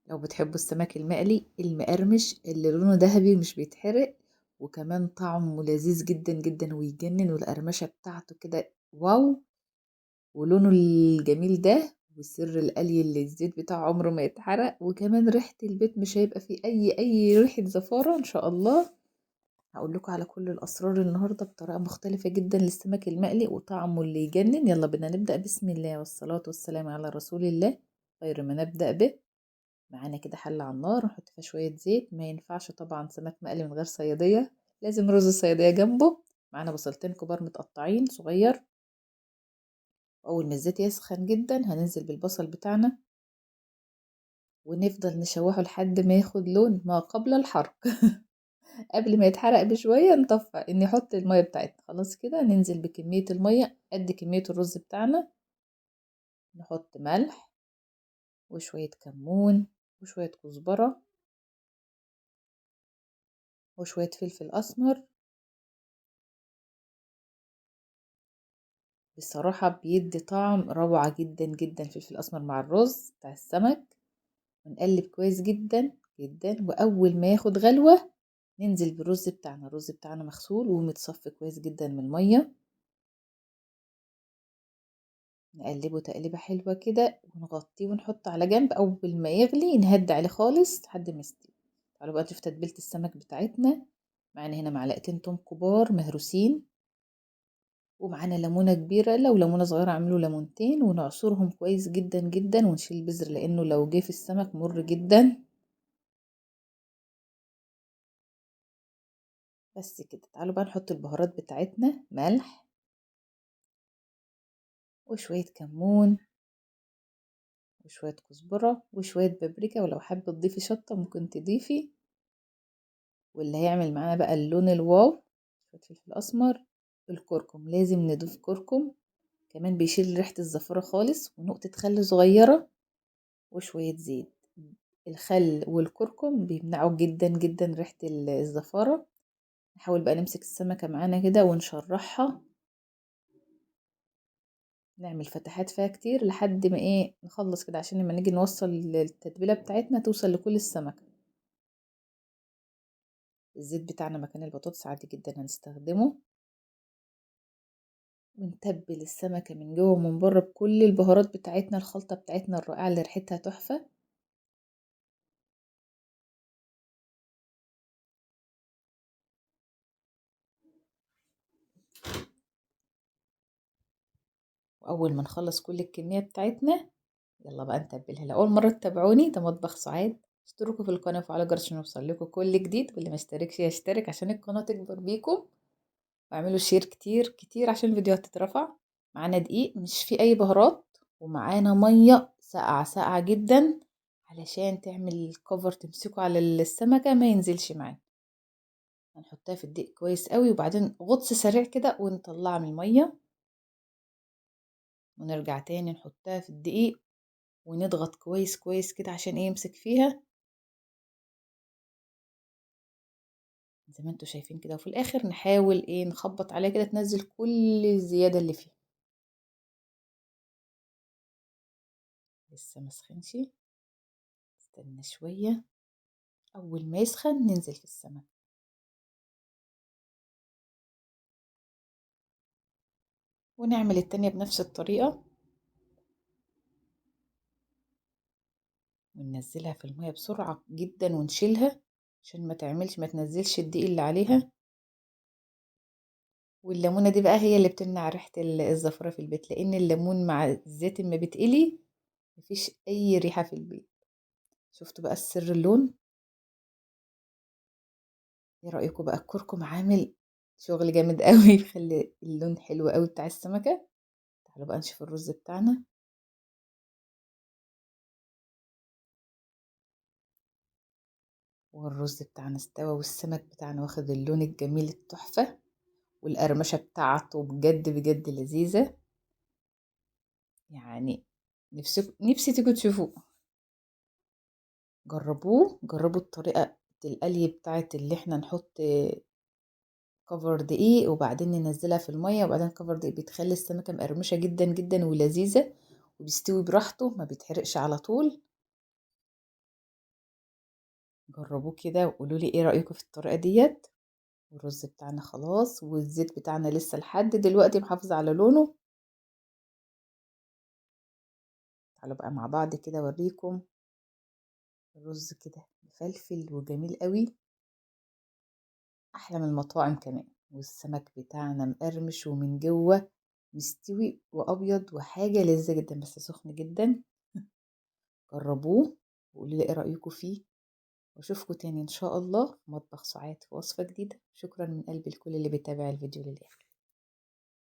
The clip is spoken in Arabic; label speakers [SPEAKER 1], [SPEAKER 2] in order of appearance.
[SPEAKER 1] لو بتحبوا السمك المقلي المقرمش اللي لونه ذهبي ومش بيتحرق، وكمان طعمه لذيذ جدا جدا ويجنن، والقرمشة بتاعته كده واو، ولونه الجميل ده، وسر القلي اللي الزيت بتاعه عمره ما يتحرق، وكمان ريحة البيت مش هيبقى فيه اي ريحة زفارة ان شاء الله. هقول لكم على كل الاسرار النهارده بطريقة مختلفة جدا للسمك المقلي وطعمه اللي يجنن. يلا بينا نبدأ. بسم الله والصلاة والسلام على رسول الله. خير ما نبدأ به. معانا كده حلة على النار نحط فيها شوية زيت. ما ينفعش طبعا سمك مقلي من غير صيادية، لازم رز الصيادية جنبه. معانا بصلتين كبار متقطعين صغير. أول ما الزيت يسخن جدا هننزل بالبصل بتاعنا ونفضل نشوحه لحد ما ياخد لون ما قبل الحرق. قبل ما يتحرق بشوية نطفى نحط المية بتاعتنا. خلاص كده ننزل بكمية المية قد كمية الرز بتاعنا. نحط ملح وشوية كمون وشوية كزبرة وشوية فلفل أسمر. بصراحة بيدي طعم روعة جدا جدا الفلفل الأسمر مع الرز بتاع السمك. ونقلب كويس جدا جدا، وأول ما ياخد غلوة ننزل بالرز بتاعنا. الرز بتاعنا مغسول ومتصفي كويس جدا من المية. نقلبه تقليبة حلوة كده ونغطيه ونحطه على جنب. أول ما يغلي نهدي عليه خالص لحد ما يستوي. تعالوا بقى نشوف تتبيلة السمك بتاعتنا. معانا هنا معلقتين توم كبار مهروسين، ومعانا ليمونة كبيرة، لو ليمونة صغيرة اعملوا ليمونتين ونعصرهم كويس جدا جدا ونشيل البذر لانه لو جه في السمك مر جدا. بس كده. تعالوا بقى نحط البهارات بتاعتنا. ملح وشوية كمون وشوية كزبرة وشوية بابريكا، ولو حابة تضيفي شطة ممكن تضيفي. واللي هيعمل معانا بقى اللون الواو شوية فلفل اسمر. الكركم لازم نضيف كركم، كمان بيشيل ريحة الزفارة خالص. ونقطة خل صغيرة وشوية زيت. الخل والكركم بيمنعوا جدا جدا ريحة الزفارة. نحاول بقى نمسك السمكة معانا كده ونشرحها، نعمل فتحات فيها كتير لحد ما نخلص كده، عشان لما نيجي نوصل التتبيلة بتاعتنا توصل لكل السمكة. الزيت بتاعنا مكان البطاطس عادي جدا هنستخدمه. ونتبل السمكة من جوه ومن بره بكل البهارات بتاعتنا، الخلطة بتاعتنا الرائعة اللي ريحتها تحفة. وأول ما نخلص كل الكمية بتاعتنا يلا بقى نتبلها. لأول مرة تتابعوني ده مطبخ سعاد، اشتركوا في القناة وفعلوا الجرس عشان يوصل لكم كل جديد، واللي ما اشتركش يشترك عشان القناة تكبر بيكم. واعملوا شير كتير كتير عشان الفيديوهات تترفع. معانا دقيق مش فيه أي بهارات، ومعانا مية ساقعة ساقعة جدا علشان تعمل كفر تمسكه على السمكة ما ينزلش معانا. هنحطها في الدقيق كويس قوي، وبعدين غطس سريع كده ونطلعها من المية، ونرجع تاني نحطها في الدقيق ونضغط كويس كويس كده عشان يمسك فيها زي ما انتوا شايفين كده. وفي الاخر نحاول نخبط عليها كده تنزل كل الزيادة اللي فيها. لسه مسخنش، استنى شوية. اول ما يسخن ننزل في السمك. ونعمل التانية بنفس الطريقة، وننزلها في المية بسرعة جدا ونشيلها عشان ما تنزلش الدقيق اللي عليها. والليمونة دي بقى هي اللي بتمنع ريحة الزفرة في البيت، لان الليمون مع الزيت اما بتقلي مفيش اي ريحة في البيت. شفتوا بقى السر اللون؟ ايه رأيكم بقى؟ الكركم عامل شغل جامد قوي بيخلي اللون حلو قوي بتاع السمكة. تعالوا بقى نشوف الرز بتاعنا. والرز بتاعنا استوى والسمك بتاعنا واخد اللون الجميل التحفة، والقرمشة بتاعته بجد بجد لذيذة. يعني نفسي تيجوا تشوفوه. جربوا الطريقة القلي بتاعت اللي احنا نحط كفر دقيق وبعدين ننزلها في المية وبعدين كفر دقيق، بتخلي السمكة مقرمشة جدا جدا ولذيذة، وبيستوي براحته ما بيتحرقش على طول. جربوه كده وقولوا لي ايه رأيكم في الطريقة ديت. والرز بتاعنا خلاص، والزيت بتاعنا لسه لحد دلوقتي محافظ على لونه. تعالوا بقى مع بعض كده اوريكم الرز كده مفلفل وجميل قوي، احلى من المطاعم كمان. والسمك بتاعنا مقرمش ومن جوه مستوي وابيض وحاجه لذيذه جدا، بس سخن جدا. جربوه وقولوا لي ايه رايكم فيه، واشوفكم تاني ان شاء الله في مطبخ سعاد في وصفه جديده. شكرا من قلبي لكل اللي بيتابع الفيديو للاخر.